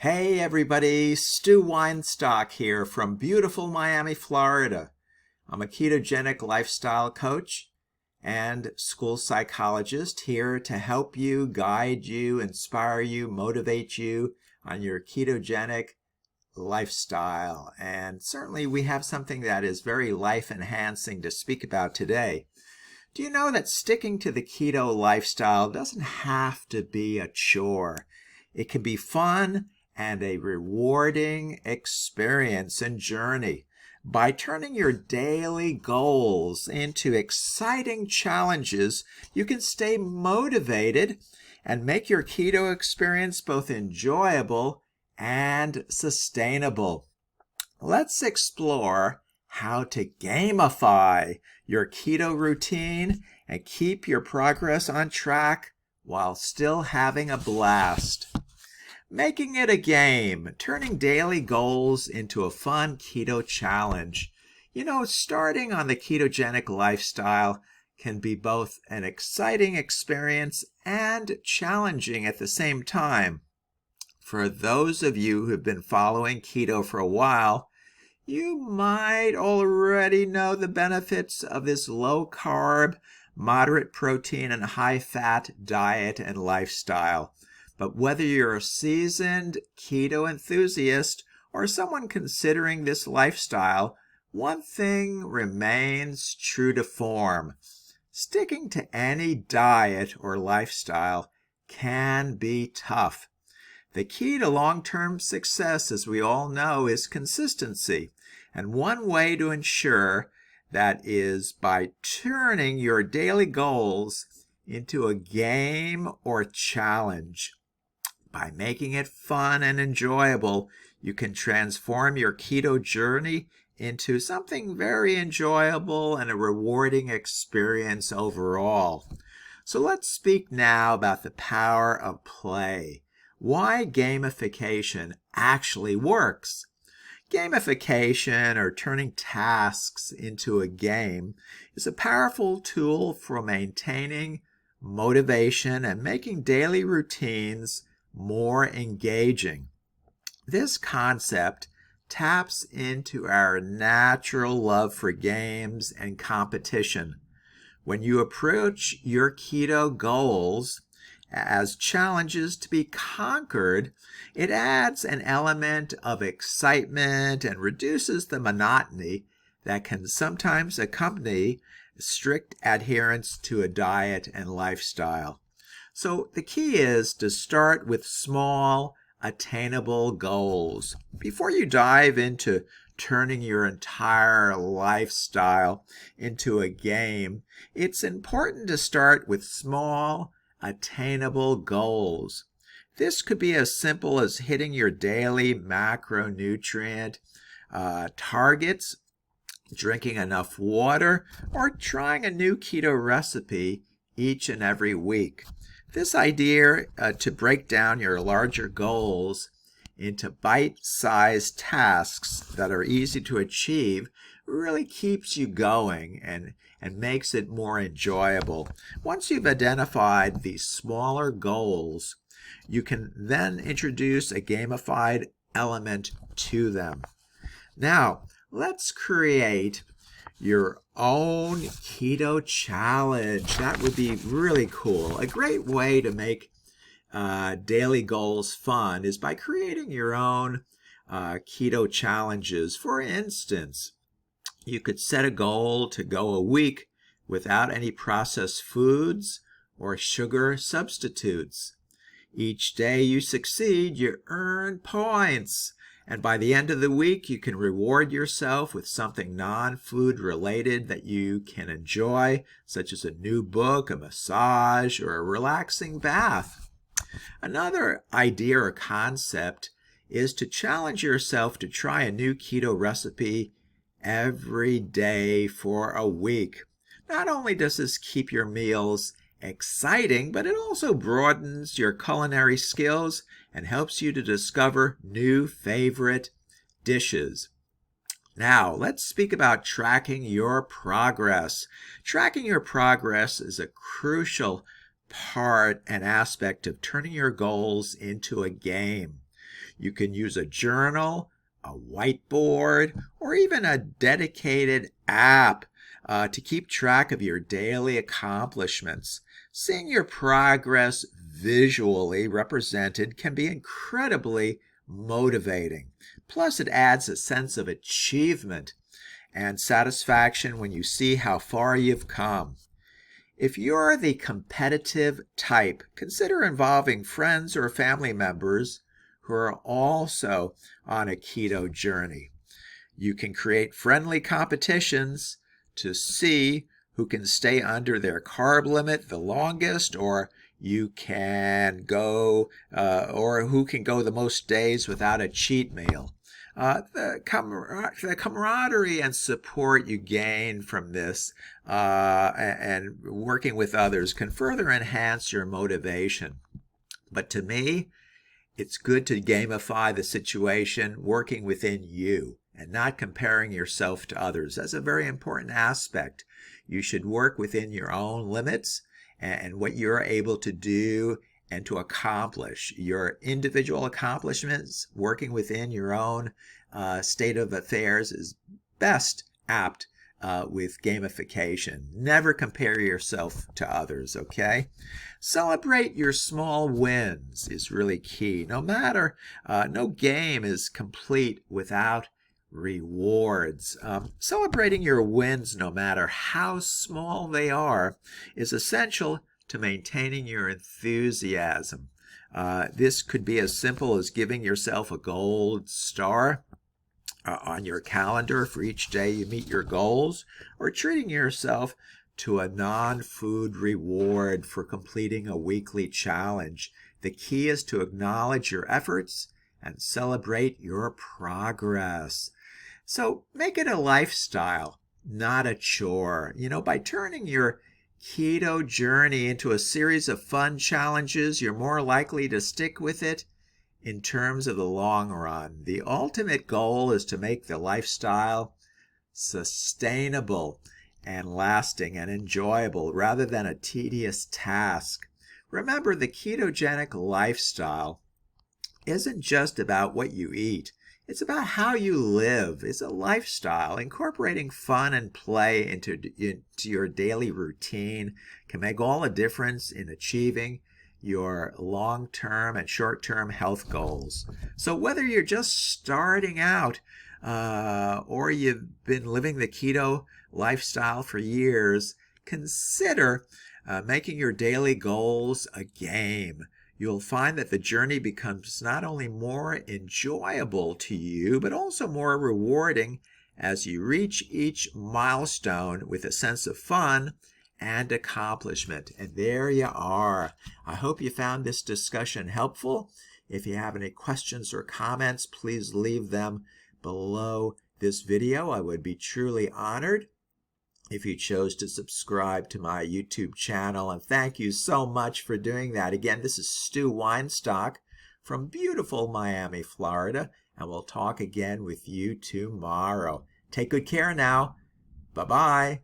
Hey everybody, Stu Weinstock here from beautiful Miami, Florida. I'm a ketogenic lifestyle coach and school psychologist here to help you, guide you, inspire you, motivate you on your ketogenic lifestyle. And certainly we have something that is very life-enhancing to speak about today. Do you know that sticking to the keto lifestyle doesn't have to be a chore? It can be fun and a rewarding experience and journey. By turning your daily goals into exciting challenges, you can stay motivated and make your keto experience both enjoyable and sustainable. Let's explore how to gamify your keto routine and keep your progress on track while still having a blast. Making it a game, turning daily goals into a fun keto challenge. You know, starting on the ketogenic lifestyle can be both an exciting experience and challenging at the same time. For those of you who've been following keto for a while, you might already know the benefits of this low-carb, moderate protein, and high-fat diet and lifestyle. But whether you're a seasoned keto enthusiast or someone considering this lifestyle, one thing remains true to form. Sticking to any diet or lifestyle can be tough. The key to long-term success, as we all know, is consistency. And one way to ensure that is by turning your daily goals into a game or challenge. By making it fun and enjoyable, you can transform your keto journey into something very enjoyable and a rewarding experience overall. So let's speak now about the power of play. Why gamification actually works. Gamification, or turning tasks into a game, is a powerful tool for maintaining motivation and making daily routines more engaging. This concept taps into our natural love for games and competition. When you approach your keto goals as challenges to be conquered, it adds an element of excitement and reduces the monotony that can sometimes accompany strict adherence to a diet and lifestyle. So the key is to start with small, attainable goals. Before you dive into turning your entire lifestyle into a game, it's important to start with small, attainable goals. This could be as simple as hitting your daily macronutrient targets, drinking enough water, or trying a new keto recipe each and every week. This idea to break down your larger goals into bite-sized tasks that are easy to achieve really keeps you going and makes it more enjoyable. Once you've identified these smaller goals, you can then introduce a gamified element to them. Now, let's create your own keto challenge. That would be really cool. A great way to make daily goals fun is by creating your own keto challenges. For instance, you could set a goal to go a week without any processed foods or sugar substitutes. Each day you succeed, you earn points. And by the end of the week, you can reward yourself with something non-food related that you can enjoy, such as a new book, a massage, or a relaxing bath. Another idea or concept is to challenge yourself to try a new keto recipe every day for a week. Not only does this keep your meals exciting, but it also broadens your culinary skills and helps you to discover new favorite dishes. Now, let's speak about tracking your progress. Tracking your progress is a crucial part and aspect of turning your goals into a game. You can use a journal, a whiteboard, or even a dedicated app to keep track of your daily accomplishments. Seeing your progress visually represented can be incredibly motivating. Plus, it adds a sense of achievement and satisfaction when you see how far you've come. If you're the competitive type, consider involving friends or family members who are also on a keto journey. You can create friendly competitions to see who can stay under their carb limit the longest, or you can go, or who can go the most days without a cheat meal. The camaraderie and support you gain from this and working with others can further enhance your motivation. But to me, it's good to gamify the situation working within you and not comparing yourself to others. That's a very important aspect. You should work within your own limits and what you're able to do and to accomplish. Your individual accomplishments, working within your own state of affairs, is best apt with gamification. Never compare yourself to others, okay? Celebrate your small wins is really key. No game is complete without rewards. Celebrating your wins, no matter how small they are, is essential to maintaining your enthusiasm. This could be as simple as giving yourself a gold star on your calendar for each day you meet your goals, or treating yourself to a non-food reward for completing a weekly challenge. The key is to acknowledge your efforts and celebrate your progress. So make it a lifestyle, not a chore. By turning your keto journey into a series of fun challenges, you're more likely to stick with it in terms of the long run. The ultimate goal is to make the lifestyle sustainable and lasting and enjoyable rather than a tedious task. Remember, the ketogenic lifestyle isn't just about what you eat. It's about how you live. It's a lifestyle. Incorporating fun and play into your daily routine can make all the difference in achieving your long-term and short-term health goals. So whether you're just starting out or you've been living the keto lifestyle for years, consider making your daily goals a game. You'll find that the journey becomes not only more enjoyable to you, but also more rewarding as you reach each milestone with a sense of fun and accomplishment. And there you are. I hope you found this discussion helpful. If you have any questions or comments, please leave them below this video. I would be truly honored if you chose to subscribe to my YouTube channel, and thank you so much for doing that. Again, this is Stu Weinstock from beautiful Miami, Florida, and we'll talk again with you tomorrow. Take good care now. Bye-bye.